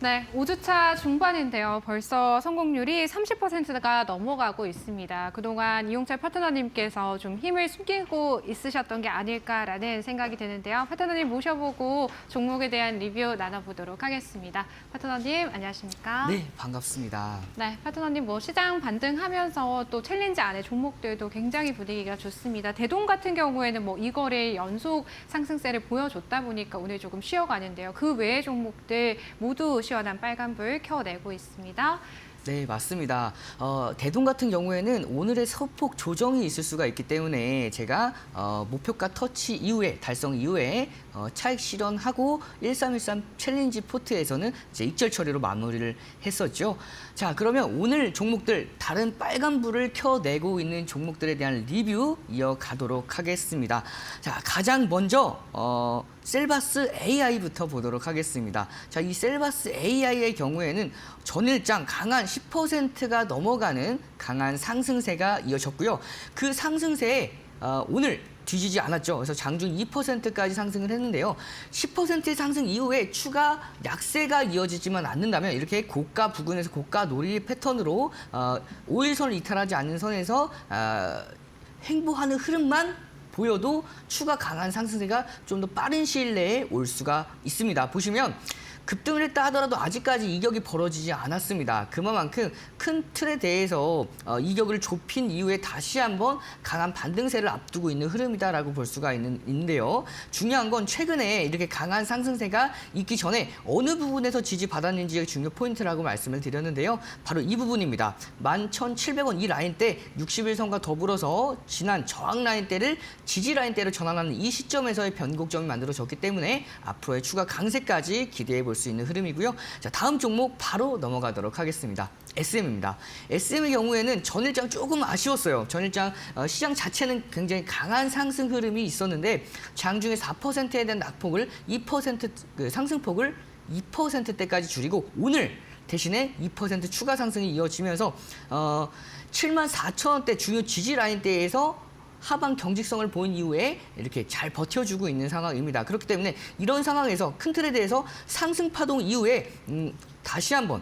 네, 5주차 중반인데요. 벌써 성공률이 30%가 넘어가고 있습니다. 그동안 이용철 파트너님께서 좀 힘을 숨기고 있으셨던 게 아닐까라는 생각이 드는데요. 파트너님 모셔보고 종목에 대한 리뷰 나눠보도록 하겠습니다. 파트너님, 안녕하십니까? 네, 반갑습니다. 네, 파트너님 시장 반등하면서 또 챌린지 안에 종목들도 굉장히 분위기가 좋습니다. 대동 같은 경우에는 2거래일 연속 상승세를 보여줬다 보니까 오늘 조금 쉬어가는데요. 그 외의 종목들 모두 시원한 빨간불 켜내고 있습니다. 네, 맞습니다. 대동 같은 경우에는 오늘의 소폭 조정이 있을 수가 있기 때문에 제가 목표가 터치 이후에 달성 이후에 차익 실현하고 1313 챌린지 포트에서는 이제 익절 처리로 마무리를 했었죠. 자, 그러면 오늘 종목들 다른 빨간불을 켜내고 있는 종목들에 대한 리뷰 이어가도록 하겠습니다. 자, 가장 먼저 셀바스 AI부터 보도록 하겠습니다. 자, 이 셀바스 AI의 경우에는 전일장 강한 10%가 넘어가는 강한 상승세가 이어졌고요. 그 상승세에 오늘 뒤지지 않았죠. 그래서 장중 2%까지 상승을 했는데요. 10%의 상승 이후에 추가 약세가 이어지지만 않는다면 이렇게 고가 부근에서 고가 놀이 패턴으로 5일선을 이탈하지 않는 선에서 행보하는 흐름만 보여도 추가 강한 상승세가 좀 더 빠른 시일 내에 올 수가 있습니다. 보시면 급등을 했다 하더라도 아직까지 이격이 벌어지지 않았습니다. 그만큼 큰 틀에 대해서 이격을 좁힌 이후에 다시 한번 강한 반등세를 앞두고 있는 흐름이다라고 볼 수가 있는데요. 중요한 건 최근에 이렇게 강한 상승세가 있기 전에 어느 부분에서 지지받았는지가 중요 포인트라고 말씀을 드렸는데요. 바로 이 부분입니다. 11,700원 이 라인대 60일선과 더불어서 지난 저항 라인대를 지지 라인대로 전환하는 이 시점에서의 변곡점이 만들어졌기 때문에 앞으로의 추가 강세까지 기대해 볼 수 있는 흐름이고요. 자, 다음 종목 바로 넘어가도록 하겠습니다. SM입니다. SM의 경우에는 전일장 조금 아쉬웠어요. 전일장 시장 자체는 굉장히 강한 상승 흐름이 있었는데 장중에 4%에 대한 낙폭을 2% 상승폭을 2%대까지 줄이고 오늘 대신에 2% 추가 상승이 이어지면서 74,000원대 중요 지지 라인대에서 하방 경직성을 보인 이후에 이렇게 잘 버텨주고 있는 상황입니다. 그렇기 때문에 이런 상황에서 큰 틀에 대해서 상승 파동 이후에 다시 한번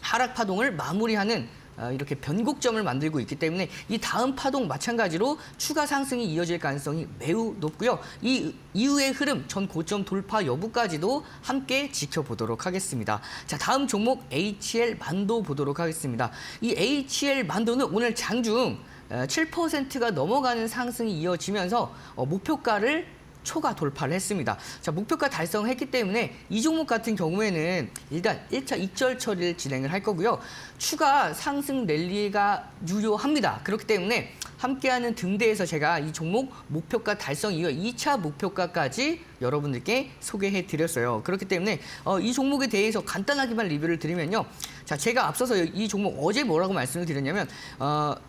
하락 파동을 마무리하는 이렇게 변곡점을 만들고 있기 때문에 이 다음 파동 마찬가지로 추가 상승이 이어질 가능성이 매우 높고요. 이 이후의 흐름, 전 고점 돌파 여부까지도 함께 지켜보도록 하겠습니다. 자, 다음 종목 HL 만도 보도록 하겠습니다. 이 HL 만도는 오늘 장중 7%가 넘어가는 상승이 이어지면서 목표가를 초과 돌파를 했습니다. 자, 목표가 달성했기 때문에 이 종목 같은 경우에는 일단 1차 익절 처리를 진행을 할 거고요. 추가 상승 랠리가 유효합니다. 그렇기 때문에 함께하는 등대에서 제가 이 종목 목표가 달성 이후 2차 목표가까지 여러분들께 소개해 드렸어요. 그렇기 때문에 이 종목에 대해서 간단하게만 리뷰를 드리면요. 자, 제가 앞서서 이 종목 어제 뭐라고 말씀을 드렸냐면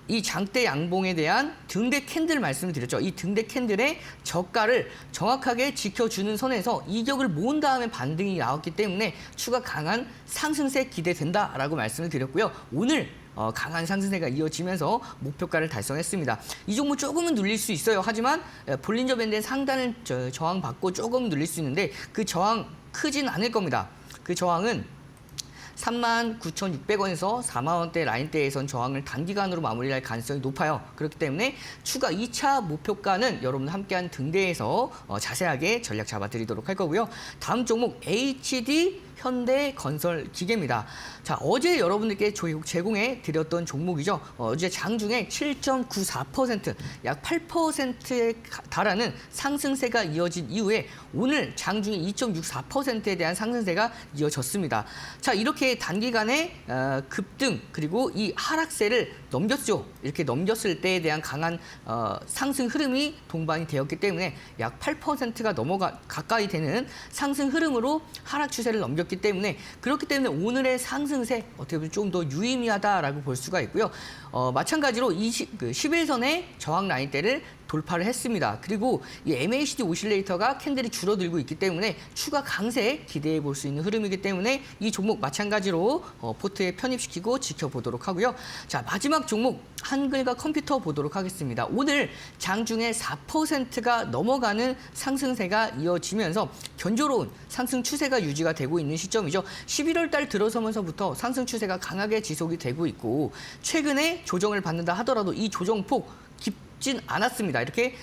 이 장대 양봉에 대한 등대 캔들 말씀을 드렸죠. 이 등대 캔들의 저가를 정확하게 지켜주는 선에서 이격을 모은 다음에 반등이 나왔기 때문에 추가 강한 상승세 기대된다라고 말씀을 드렸고요. 오늘 강한 상승세가 이어지면서 목표가를 달성했습니다. 이 종목 조금은 눌릴 수 있어요. 하지만 볼린저 밴드의 상단을 저항받고 조금 눌릴 수 있는데 그 저항 크진 않을 겁니다. 그 저항은 39,600원에서 4만 원대 라인대에선 저항을 단기간으로 마무리할 가능성이 높아요. 그렇기 때문에 추가 2차 목표가는 여러분 함께한 등대에서 자세하게 전략 잡아드리도록 할 거고요. 다음 종목 HD 현대건설 기계입니다. 자, 어제 여러분들께 제공해 드렸던 종목이죠. 어제 장중에 7.94%, 약 8%에 달하는 상승세가 이어진 이후에 오늘 장중에 2.64%에 대한 상승세가 이어졌습니다. 자, 이렇게 단기간에 급등 그리고 이 하락세를 넘겼죠. 이렇게 넘겼을 때에 대한 강한 상승 흐름이 동반이 되었기 때문에 약 8%가 가까이 되는 상승 흐름으로 하락 추세를 넘겼기 때문에 그렇기 때문에 오늘의 상승세 어떻게 보면 좀 더 유의미하다라고 볼 수가 있고요. 마찬가지로 11선의 저항 라인대를 돌파를 했습니다. 그리고 이 MACD 오실레이터가 캔들이 줄어들고 있기 때문에 추가 강세 기대해 볼 수 있는 흐름이기 때문에 이 종목 마찬가지로 포트에 편입시키고 지켜보도록 하고요. 자, 마지막 종목 한글과 컴퓨터 보도록 하겠습니다. 오늘 장중에 4%가 넘어가는 상승세가 이어지면서 견조로운 상승 추세가 유지가 되고 있는 시점이죠. 11월 달 들어서면서부터 상승 추세가 강하게 지속이 되고 있고 최근에 조정을 받는다 하더라도 이 조정폭 깊진 않았습니다. 이렇게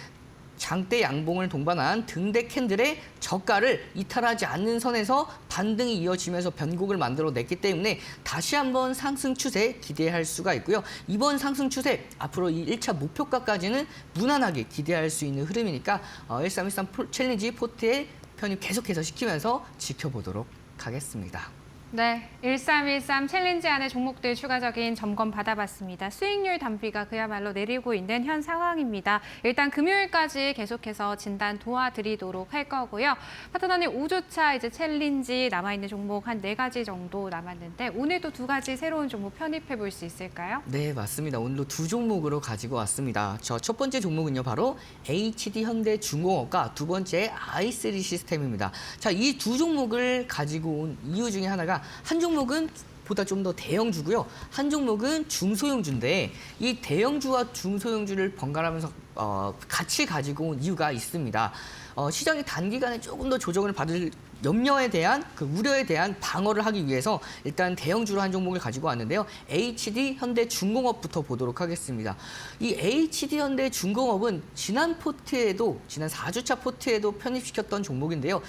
장대 양봉을 동반한 등대 캔들의 저가를 이탈하지 않는 선에서 반등이 이어지면서 변곡을 만들어냈기 때문에 다시 한번 상승 추세 기대할 수가 있고요. 이번 상승 추세 앞으로 이 1차 목표가까지는 무난하게 기대할 수 있는 흐름이니까 1313 챌린지 포트에 편입 계속해서 시키면서 지켜보도록 하겠습니다. 네, 1313 챌린지 안에 종목들 추가적인 점검 받아봤습니다. 수익률 단비가 그야말로 내리고 있는 현 상황입니다. 일단 금요일까지 계속해서 진단 도와드리도록 할 거고요. 파트너님 5주차 이제 챌린지 남아있는 종목 한 4가지 정도 남았는데 오늘도 2가지 새로운 종목 편입해 볼 수 있을까요? 네, 맞습니다. 오늘도 2종목으로 가지고 왔습니다. 첫 번째 종목은요, 바로 HD 현대중공업과 두 번째 i3 시스템입니다. 자, 이 두 종목을 가지고 온 이유 중에 하나가 한 종목은 보다 좀 더 대형주고요. 한 종목은 중소형주인데 이 대형주와 중소형주를 번갈아가면서 같이 가지고 온 이유가 있습니다. 시장이 단기간에 조금 더 조정을 받을 염려에 대한 그 우려에 대한 방어를 하기 위해서 일단 대형주로 한 종목을 가지고 왔는데요. HD 현대중공업부터 보도록 하겠습니다. 이 HD 현대중공업은 지난 4주차 포트에도 편입시켰던 종목인데요.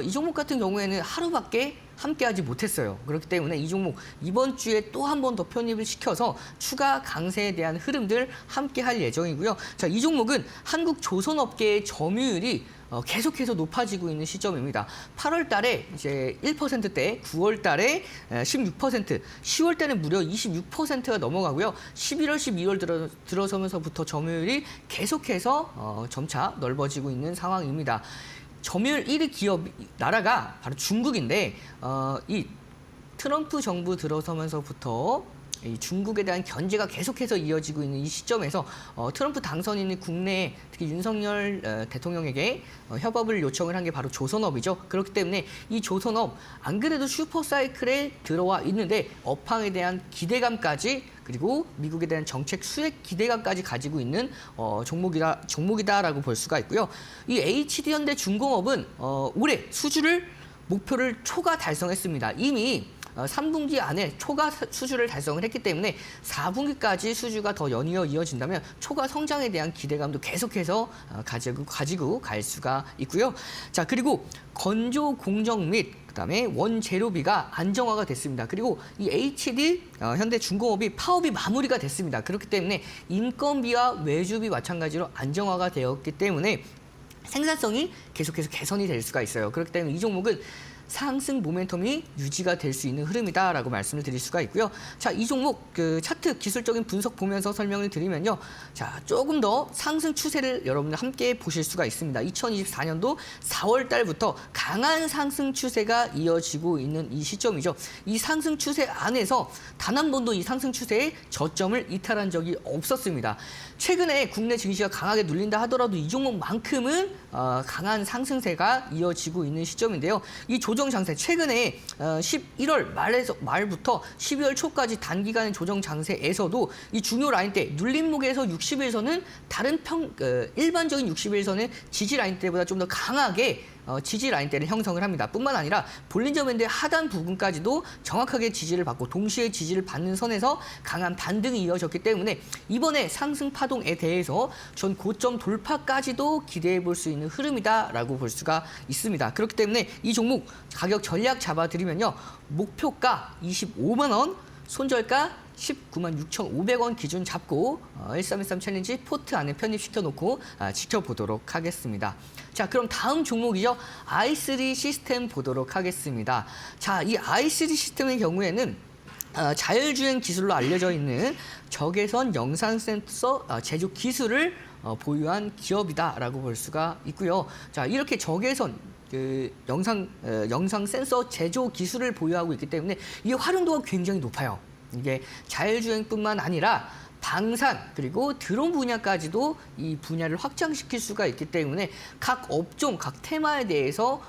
이 종목 같은 경우에는 하루밖에 함께하지 못했어요. 그렇기 때문에 이 종목 이번 주에 또 한 번 더 편입을 시켜서 추가 강세에 대한 흐름들 함께할 예정이고요. 자, 이 종목은 한국 조선업계의 점유율이 계속해서 높아지고 있는 시점입니다. 8월 달에 이제 1%대, 9월 달에 16%, 10월 달에 무려 26%가 넘어가고요. 11월, 12월 들어서면서부터 점유율이 계속해서 점차 넓어지고 있는 상황입니다. 점유율 1위 기업 나라가 바로 중국인데 이 트럼프 정부 들어서면서부터 이 중국에 대한 견제가 계속해서 이어지고 있는 이 시점에서 트럼프 당선인이 국내에 특히 윤석열 대통령에게 협업을 요청을 한 게 바로 조선업이죠. 그렇기 때문에 이 조선업 안 그래도 슈퍼사이클에 들어와 있는데 업황에 대한 기대감까지 그리고 미국에 대한 정책 수혜 기대감까지 가지고 있는 종목이다라고 볼 수가 있고요. 이 HD 현대중공업은 올해 목표를 초과 달성했습니다. 이미 3분기 안에 초과 수주를 달성을 했기 때문에 4분기까지 수주가 더 연이어 이어진다면 초과 성장에 대한 기대감도 계속해서 가지고 갈 수가 있고요. 자, 그리고 건조 공정 및 그다음에 원재료비가 안정화가 됐습니다. 그리고 이 HD 현대중공업이 파업이 마무리가 됐습니다. 그렇기 때문에 인건비와 외주비 마찬가지로 안정화가 되었기 때문에 생산성이 계속해서 개선이 될 수가 있어요. 그렇기 때문에 이 종목은 상승 모멘텀이 유지가 될 수 있는 흐름이다라고 말씀을 드릴 수가 있고요. 자, 이 종목 그 차트 기술적인 분석 보면서 설명을 드리면요. 자, 조금 더 상승 추세를 여러분들 함께 보실 수가 있습니다. 2024년도 4월 달부터 강한 상승 추세가 이어지고 있는 이 시점이죠. 이 상승 추세 안에서 단 한 번도 이 상승 추세에 저점을 이탈한 적이 없었습니다. 최근에 국내 증시가 강하게 눌린다 하더라도 이 종목만큼은 강한 상승세가 이어지고 있는 시점인데요. 이 조정 장세 최근에 11월 말부터 12월 초까지 단기간의 조정 장세에서도 이 중요 라인대 눌림목에서 60일선은 다른 일반적인 60일선의 지지 라인대보다 좀 더 강하게 지지 라인대를 형성을 합니다. 뿐만 아니라 볼린저 밴드의 하단 부분까지도 정확하게 지지를 받고 동시에 지지를 받는 선에서 강한 반등이 이어졌기 때문에 이번에 상승 파동에 대해서 전 고점 돌파까지도 기대해 볼 수 있는 흐름이다라고 볼 수가 있습니다. 그렇기 때문에 이 종목 가격 전략 잡아드리면요. 목표가 25만 원, 손절가 19만 6,500원 기준 잡고 1313 챌린지 포트 안에 편입시켜 놓고 지켜보도록 하겠습니다. 자, 그럼 다음 종목이죠. i3 시스템 보도록 하겠습니다. 자, 이 i3 시스템의 경우에는 자율주행 기술로 알려져 있는 적외선 영상 센서 제조 기술을 보유한 기업이다라고 볼 수가 있고요. 자, 이렇게 적외선 영상 센서 제조 기술을 보유하고 있기 때문에 이 활용도가 굉장히 높아요. 이게 자율주행뿐만 아니라 방산 그리고 드론 분야까지도 이 분야를 확장시킬 수가 있기 때문에 각 업종, 각 테마에 대해서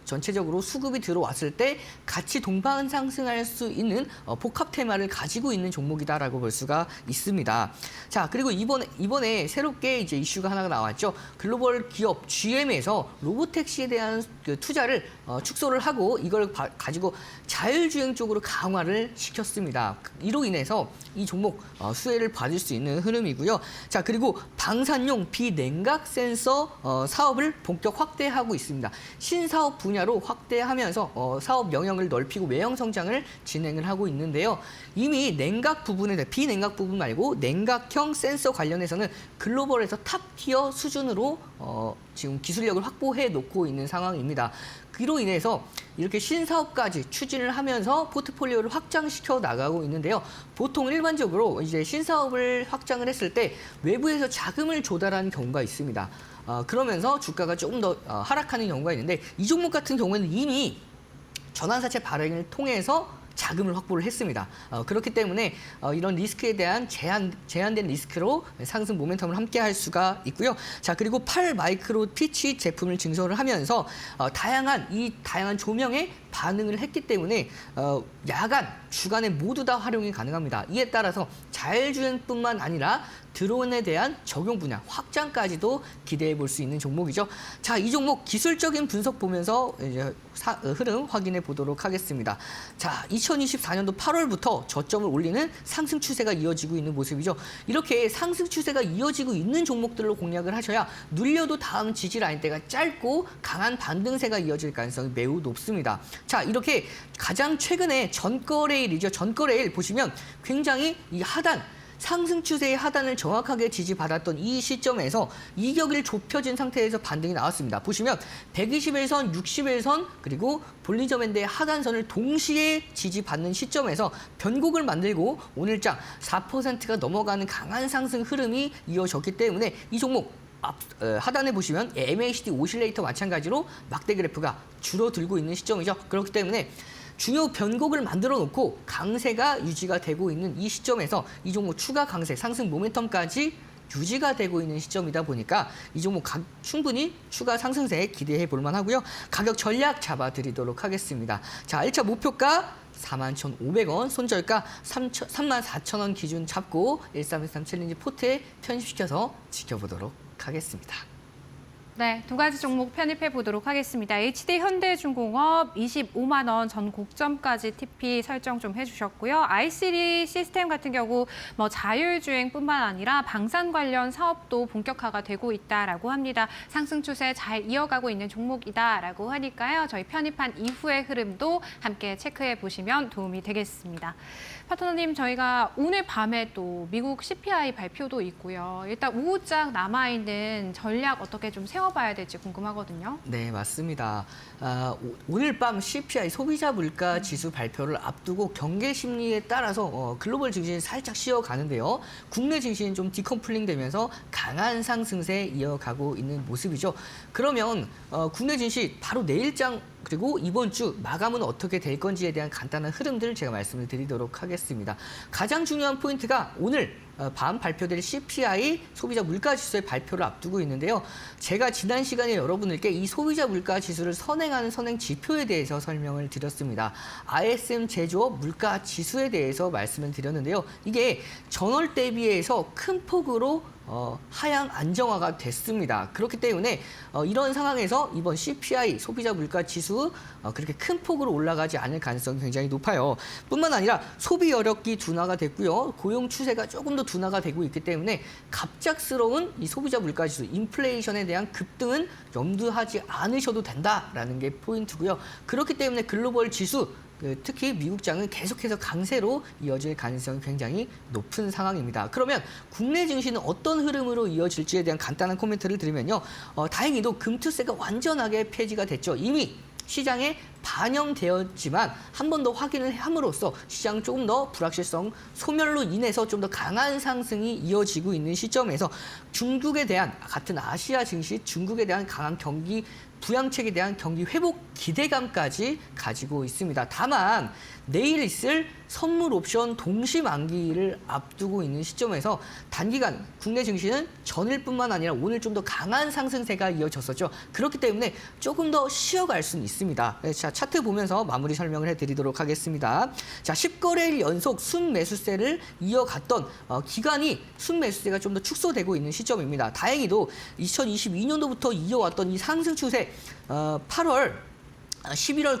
전체적으로 수급이 들어왔을 때 같이 동반 상승할 수 있는 복합 테마를 가지고 있는 종목이다라고 볼 수가 있습니다. 자, 그리고 이번에 새롭게 이제 이슈가 하나가 나왔죠. 글로벌 기업 GM에서 로보택시에 대한 그 투자를 축소를 하고 이걸 가지고 자율주행 쪽으로 강화를 시켰습니다. 이로 인해서 이 종목 수혜를 받을 수 있는 흐름이고요. 자, 그리고 방산용 비냉각 센서 사업을 본격 확대하고 있습니다. 신사업 분야로 확대하면서 사업 영역을 넓히고 외형 성장을 진행을 하고 있는데요. 이미 냉각 부분에 비냉각 부분 말고 냉각형 센서 관련해서는 글로벌에서 탑티어 수준으로 지금 기술력을 확보해 놓고 있는 상황입니다. 그로 인해서 이렇게 신사업까지 추진을 하면서 포트폴리오를 확장시켜 나가고 있는데요. 보통 일반적으로 이제 신사업을 확장을 했을 때 외부에서 자금을 조달하는 경우가 있습니다. 그러면서 주가가 조금 더 하락하는 경우가 있는데 이 종목 같은 경우에는 이미 전환사채 발행을 통해서 자금을 확보를 했습니다. 그렇기 때문에 이런 리스크에 대한 제한된 리스크로 상승 모멘텀을 함께 할 수가 있고요. 자, 그리고 8마이크로 피치 제품을 증설을 하면서 다양한 조명에 반응을 했기 때문에 야간, 주간에 모두 다 활용이 가능합니다. 이에 따라서 자율주행뿐만 아니라 드론에 대한 적용 분야 확장까지도 기대해 볼 수 있는 종목이죠. 자, 이 종목 기술적인 분석 보면서 이제 흐름 확인해 보도록 하겠습니다. 자, 2024년도 8월부터 저점을 올리는 상승 추세가 이어지고 있는 모습이죠. 이렇게 상승 추세가 이어지고 있는 종목들로 공략을 하셔야 눌려도 다음 지지 라인대가 짧고 강한 반등세가 이어질 가능성이 매우 높습니다. 자, 이렇게 가장 최근에 전거래일이죠. 전거래일 보시면 굉장히 이 상승 추세의 하단을 정확하게 지지받았던 이 시점에서 이격이 좁혀진 상태에서 반등이 나왔습니다. 보시면 121선, 61선 그리고 볼린저 밴드의 하단선을 동시에 지지받는 시점에서 변곡을 만들고 오늘장 4%가 넘어가는 강한 상승 흐름이 이어졌기 때문에 이 종목 하단에 보시면 MACD 오실레이터 마찬가지로 막대 그래프가 줄어들고 있는 시점이죠. 그렇기 때문에 중요 변곡을 만들어 놓고 강세가 유지가 되고 있는 이 시점에서 이 종목 추가 강세, 상승 모멘텀까지 유지가 되고 있는 시점이다 보니까 이 종목 충분히 추가 상승세 기대해 볼 만하고요. 가격 전략 잡아드리도록 하겠습니다. 자, 1차 목표가 41,500원, 손절가 34,000원 기준 잡고 1313 챌린지 포트에 편입시켜서 지켜보도록 하겠습니다. 네, 두 가지 종목 편입해 보도록 하겠습니다. HD 현대중공업 25만 원 전 고점까지 TP 설정 좀 해주셨고요. i3 시스템 같은 경우 자율주행뿐만 아니라 방산 관련 사업도 본격화가 되고 있다라고 합니다. 상승 추세 잘 이어가고 있는 종목이다라고 하니까요. 저희 편입한 이후의 흐름도 함께 체크해 보시면 도움이 되겠습니다. 파트너님, 저희가 오늘 밤에 또 미국 CPI 발표도 있고요. 일단 오후장 남아있는 전략 어떻게 좀 세워 키워봐야 될지 궁금하거든요. 네, 맞습니다. 오늘 밤 CPI 소비자 물가 지수 발표를 앞두고 경계 심리에 따라서 글로벌 증시는 살짝 쉬어가는데요. 국내 증시는 좀 디컴플링 되면서 강한 상승세 이어가고 있는 모습이죠. 그러면 국내 증시 바로 내일장 그리고 이번 주 마감은 어떻게 될 건지에 대한 간단한 흐름들을 제가 말씀을 드리도록 하겠습니다. 가장 중요한 포인트가 오늘 밤 발표될 CPI 소비자 물가 지수의 발표를 앞두고 있는데요. 제가 지난 시간에 여러분들께 이 소비자 물가 지수를 선행하는 선행 지표에 대해서 설명을 드렸습니다. ISM 제조업 물가 지수에 대해서 말씀을 드렸는데요. 이게 전월 대비해서 큰 폭으로 하향 안정화가 됐습니다. 그렇기 때문에 이런 상황에서 이번 CPI 소비자 물가 지수 그렇게 큰 폭으로 올라가지 않을 가능성이 굉장히 높아요. 뿐만 아니라 소비 여력이 둔화가 됐고요. 고용 추세가 조금 더 둔화가 되고 있기 때문에 갑작스러운 이 소비자 물가 지수 인플레이션에 대한 급등은 염두하지 않으셔도 된다라는 게 포인트고요. 그렇기 때문에 글로벌 지수 특히 미국장은 계속해서 강세로 이어질 가능성이 굉장히 높은 상황입니다. 그러면 국내 증시는 어떤 흐름으로 이어질지에 대한 간단한 코멘트를 드리면요. 다행히도 금투세가 완전하게 폐지가 됐죠. 이미 시장에 반영되었지만 한 번 더 확인을 함으로써 시장 조금 더 불확실성 소멸로 인해서 좀 더 강한 상승이 이어지고 있는 시점에서 중국에 대한 같은 아시아 증시 중국에 대한 강한 경기 부양책에 대한 경기 회복 기대감까지 가지고 있습니다. 다만 내일 있을 선물 옵션 동시 만기를 앞두고 있는 시점에서 단기간 국내 증시는 전일뿐만 아니라 오늘 좀 더 강한 상승세가 이어졌었죠. 그렇기 때문에 조금 더 쉬어갈 수는 있습니다. 자, 차트 보면서 마무리 설명을 해드리도록 하겠습니다. 자, 10거래일 연속 순매수세를 이어갔던 기간이 순매수세가 좀 더 축소되고 있는 시점입니다. 다행히도 2022년도부터 이어왔던 이 상승 추세 11월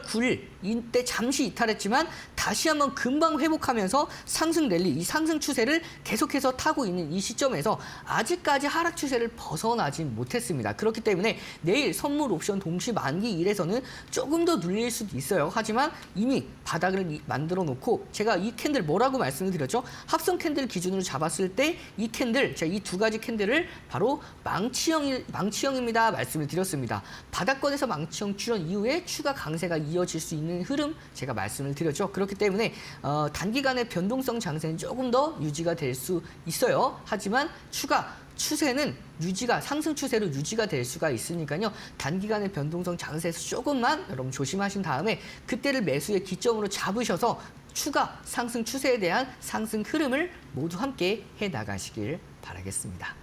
9일 이때 잠시 이탈했지만 다시 한번 금방 회복하면서 상승 랠리, 이 상승 추세를 계속해서 타고 있는 이 시점에서 아직까지 하락 추세를 벗어나진 못했습니다. 그렇기 때문에 내일 선물 옵션 동시 만기 일에서는 조금 더 눌릴 수도 있어요. 하지만 이미 바닥을 만들어 놓고 제가 이 캔들 뭐라고 말씀을 드렸죠? 합성 캔들 기준으로 잡았을 때 이 캔들, 제가 이 두 가지 캔들을 바로 망치형입니다 말씀을 드렸습니다. 바닥권에서 망치형 출현 이후에 추가 강세가 이어질 수 있는 흐름 제가 말씀을 드렸죠. 그렇기 때문에 단기간의 변동성 장세는 조금 더 유지가 될 수 있어요. 하지만 추가 추세는 상승 추세로 유지가 될 수가 있으니까요. 단기간의 변동성 장세에서 조금만 여러분 조심하신 다음에 그때를 매수의 기점으로 잡으셔서 추가 상승 추세에 대한 상승 흐름을 모두 함께 해나가시길 바라겠습니다.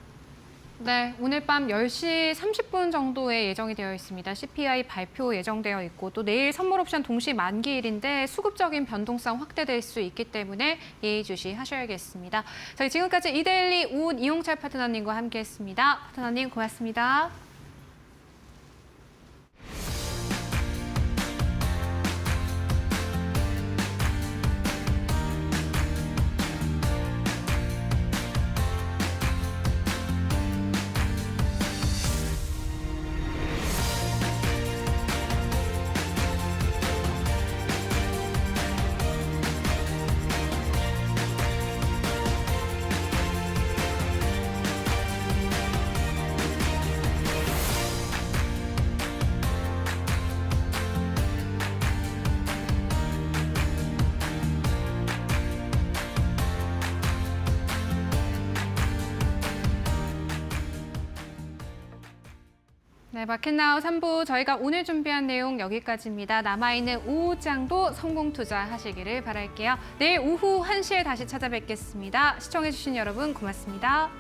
네, 오늘 밤 10시 30분 정도에 예정이 되어 있습니다. CPI 발표 예정되어 있고 또 내일 선물 옵션 동시 만기일인데 수급적인 변동성 확대될 수 있기 때문에 예의주시하셔야겠습니다. 저희 지금까지 이데일리 오은 이용철 파트너님과 함께했습니다. 파트너님 고맙습니다. 네, 마켓나우 3부 저희가 오늘 준비한 내용 여기까지입니다. 남아있는 오후장도 성공 투자하시기를 바랄게요. 내일 오후 1시에 다시 찾아뵙겠습니다. 시청해주신 여러분 고맙습니다.